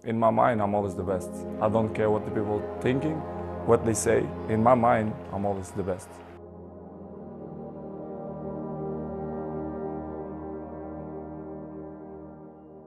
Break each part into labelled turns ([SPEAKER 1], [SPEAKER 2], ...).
[SPEAKER 1] In my mind, I'm always the best. I don't care what the people are thinking, what they say. In my mind, I'm always the best.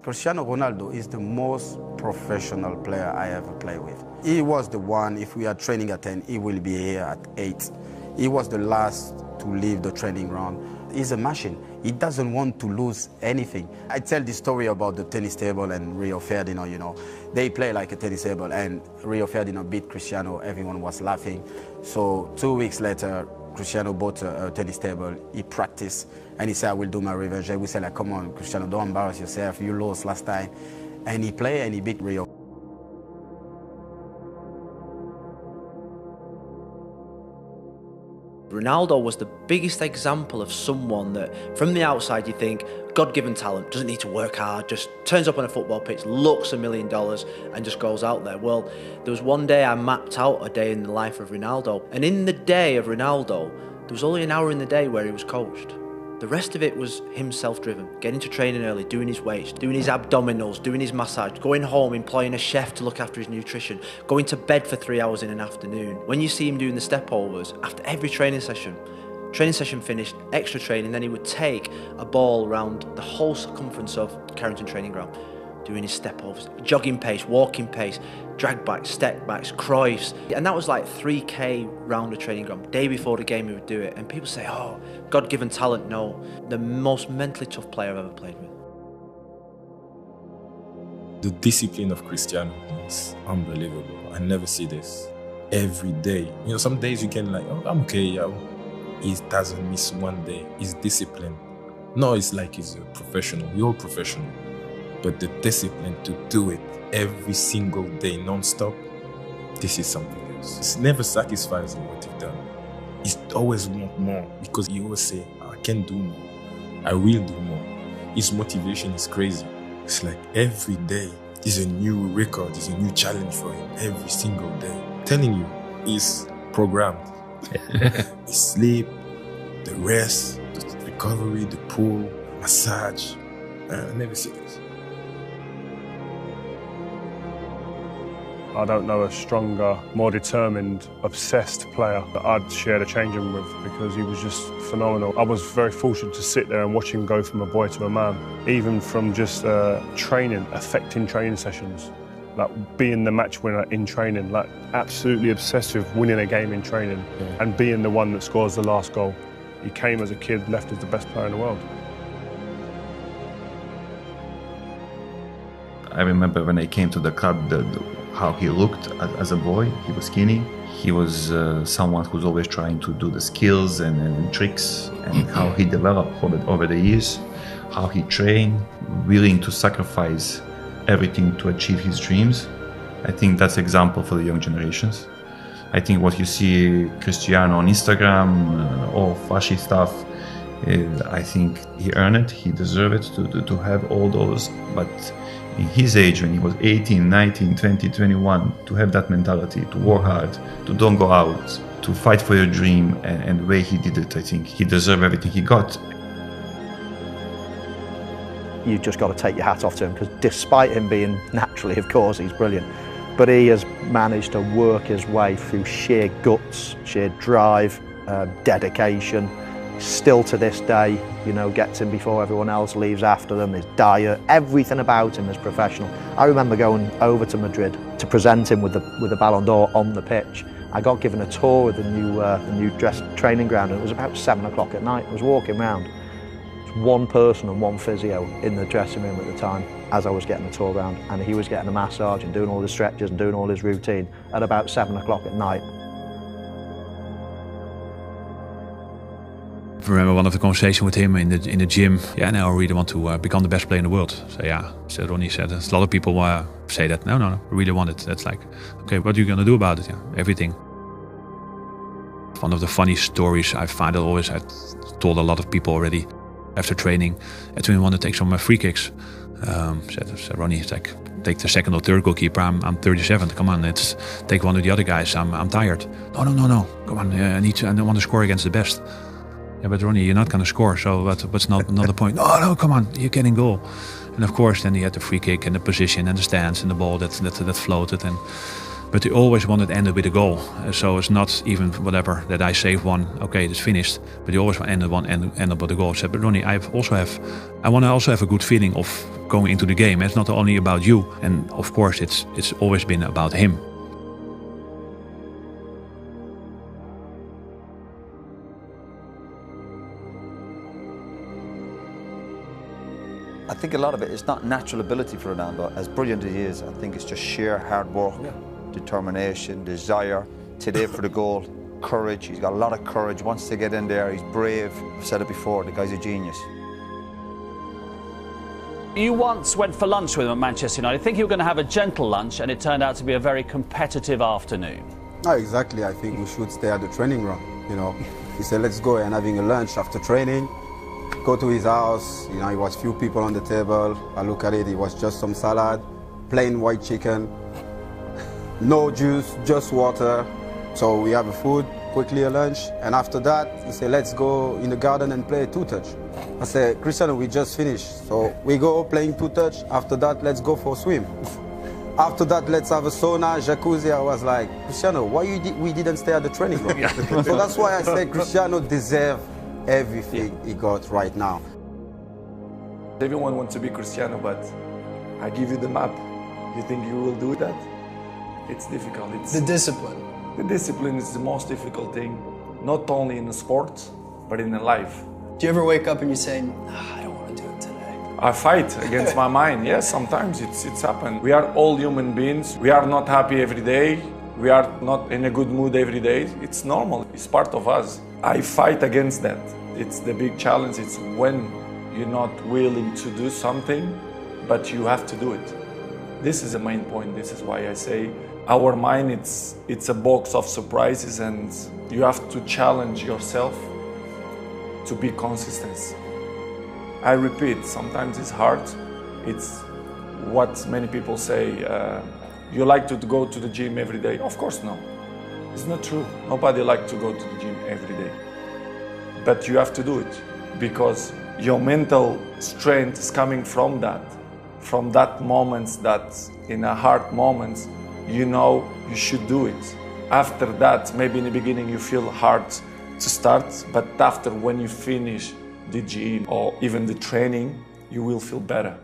[SPEAKER 2] Cristiano Ronaldo is the most professional player I ever played with. He was the one, if we are training at 10, he will be here at 8. He was the last to leave the training ground. He's a machine. He doesn't want to lose anything. I tell the story about the tennis table and Rio Ferdinand, you know. They play like a tennis table and Rio Ferdinand beat Cristiano. Everyone was laughing. So 2 weeks later, Cristiano bought a tennis table. He practiced and he said, I will do my revenge. And we said, like, come on, Cristiano, don't embarrass yourself. You lost last time. And he played and he beat Rio.
[SPEAKER 3] Ronaldo was the biggest example of someone that, from the outside, you think, God-given talent, doesn't need to work hard, just turns up on a football pitch, looks $1 million, and just goes out there. Well, there was one day I mapped out a day in the life of Ronaldo, and in the day of Ronaldo, there was only an hour in the day where he was coached. The rest of it was him self-driven, getting to training early, doing his weights, doing his abdominals, doing his massage, going home, employing a chef to look after his nutrition, going to bed for 3 hours in an afternoon. When you see him doing the step-overs, after every training session finished, extra training, then he would take a ball around the whole circumference of Carrington Training Ground, doing his step-overs, jogging pace, walking pace, drag backs, step backs, Cruyffs. And that was like 3K round the training ground. Day before the game he would do it. And people say, oh, God-given talent. No, the most mentally tough player I've ever played with.
[SPEAKER 4] The discipline of Cristiano is unbelievable. I never see this. Every day. You know, some days you can like, oh, I'm okay, yeah. He doesn't miss one day. He's disciplined. No, it's like he's a professional. You're professional. But the discipline to do it every single day, non-stop, this is something else. It's never satisfies him what you've done. He always want more because he always say, I can do more. I will do more. His motivation is crazy. It's like every day is a new record, is a new challenge for him every single day. I'm telling you, he's programmed. The sleep, the rest, the recovery, the pool, massage. I never see this.
[SPEAKER 5] I don't know a stronger, more determined, obsessed player that I'd share the changing room with because he was just phenomenal. I was very fortunate to sit there and watch him go from a boy to a man, even from just training, affecting training sessions, like being the match winner in training, like absolutely obsessed with winning a game in training and being the one that scores the last goal. He came as a kid, left as the best player in the world.
[SPEAKER 6] I remember when I came to the club, how he looked as a boy. He was skinny. He was someone who's always trying to do the skills and tricks, and how he developed over the years, how he trained, willing to sacrifice everything to achieve his dreams. I think that's an example for the young generations. I think what you see Cristiano on Instagram, all flashy stuff, I think he earned it, he deserved it to have all those, but in his age, when he was 18, 19, 20, 21, to have that mentality, to work hard, to don't go out, to fight for your dream, and the way he did it, I think he deserved everything he got.
[SPEAKER 7] You've just got to take your hat off to him, because despite him being naturally, of course, he's brilliant, but he has managed to work his way through sheer guts, sheer drive, dedication. Still to this day, you know, gets in before everyone else, leaves after them, his diet, everything about him is professional. I remember going over to Madrid to present him with the Ballon d'Or on the pitch. I got given a tour of the new dress training ground, and it was about 7 o'clock at night. I was walking around. There was one person and one physio in the dressing room at the time as I was getting the tour around, and he was getting a massage and doing all the stretches and doing all his routine at about 7 o'clock at night.
[SPEAKER 8] I remember one of the conversations with him in the gym. Yeah, now I really want to become the best player in the world. So yeah, so Ronnie said, there's a lot of people say that. No, I really want it. That's like, okay, what are you gonna do about it? Yeah, everything. One of the funny stories I find always, I told a lot of people already after training, when we want to take some free kicks. Said Ronnie, it's like, take the second or third goalkeeper. I'm 37. Come on, let's take one of the other guys. I'm tired. No. Come on, I want to score against the best. Yeah, but Ronnie, you're not going to score, so what's not the point? Oh, no, come on, you're getting goal. And of course, then he had the free kick and the position and the stance and the ball that floated. But he always wanted to end it with a goal. So it's not even whatever, that I save one, okay, it's finished. But he always want to end up with a goal. I said, but Ronnie, I want to also have a good feeling of going into the game. It's not only about you. And of course, it's always been about him.
[SPEAKER 9] I think a lot of it is not natural ability for Ronaldo. As brilliant as he is, I think it's just sheer hard work, determination, desire, today for the goal, courage. He's got a lot of courage, wants to get in there, he's brave. I've said it before, the guy's a genius.
[SPEAKER 10] You once went for lunch with him at Manchester United. I think you were going to have a gentle lunch, and it turned out to be a very competitive afternoon.
[SPEAKER 2] No, exactly. I think we should stay at the training ground. You know, he said, let's go and having a lunch after training. Go to his house, you know, it was few people on the table. I look at it, it was just some salad, plain white chicken, no juice, just water. So we have a food, quickly a lunch, and after that, he said, let's go in the garden and play two-touch. I said, Cristiano, we just finished. So we go playing two-touch, after that, let's go for a swim. After that, let's have a sauna, jacuzzi. I was like, Cristiano, why we didn't stay at the training ground? So that's why I said Cristiano deserves everything he got right now.
[SPEAKER 1] Everyone wants to be Cristiano, but I give you the map. You think you will do that? It's difficult. It's
[SPEAKER 11] the discipline.
[SPEAKER 1] The discipline is the most difficult thing, not only in the sport, but in the life.
[SPEAKER 11] Do you ever wake up and you say, I don't want to do it today?
[SPEAKER 1] I fight against my mind. Yes, sometimes it's happened. We are all human beings. We are not happy every day. We are not in a good mood every day. It's normal. It's part of us. I fight against that. It's the big challenge. It's when you're not willing to do something, but you have to do it. This is the main point. This is why I say our mind, it's a box of surprises, and you have to challenge yourself to be consistent. I repeat, sometimes it's hard. It's what many people say, you like to go to the gym every day. Of course, no. It's not true. Nobody likes to go to the gym every day. But you have to do it because your mental strength is coming from that moments, that in a hard moments, you know you should do it. After that, maybe in the beginning you feel hard to start, but after when you finish the gym or even the training, you will feel better.